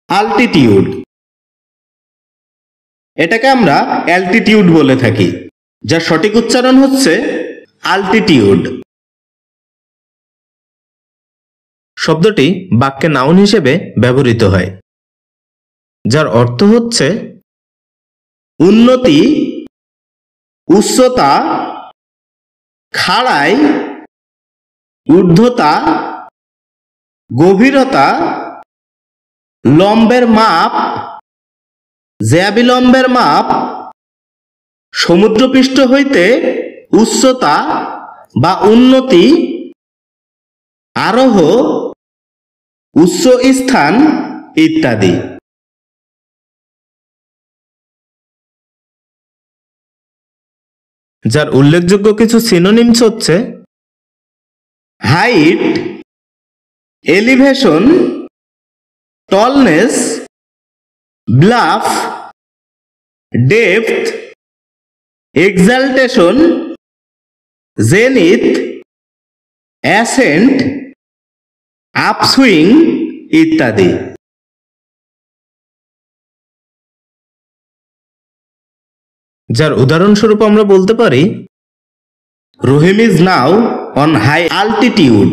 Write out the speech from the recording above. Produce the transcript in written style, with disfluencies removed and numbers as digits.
Altitude, এটাকে আমরা altitude বলে থাকি, যার সঠিক উচ্চারণ হচ্ছে অ্যালটিটিউড। শব্দটি বাক্যে নাউন হিসেবে ব্যবহৃত হয়, যার অর্থ হচ্ছে উন্নতি, উচ্চতা, খাড়াই, ঊর্ধ্বতা, গভীরতা, লম্বের মাপ, জ্যাবিলম্বের মাপ, সমুদ্রপৃষ্ঠ হইতে উচ্চতা বা উন্নতি, আরোহ, উচ্চ স্থান ইত্যাদি। যার উল্লেখযোগ্য কিছু সিনোনিমস হচ্ছে height, elevation, tallness, bluff, depth, exaltation, zenith, ascent, upswing ইত্যাদি। যার উদাহরণস্বরূপ আমরা বলতে পারি Rahim is now on high altitude.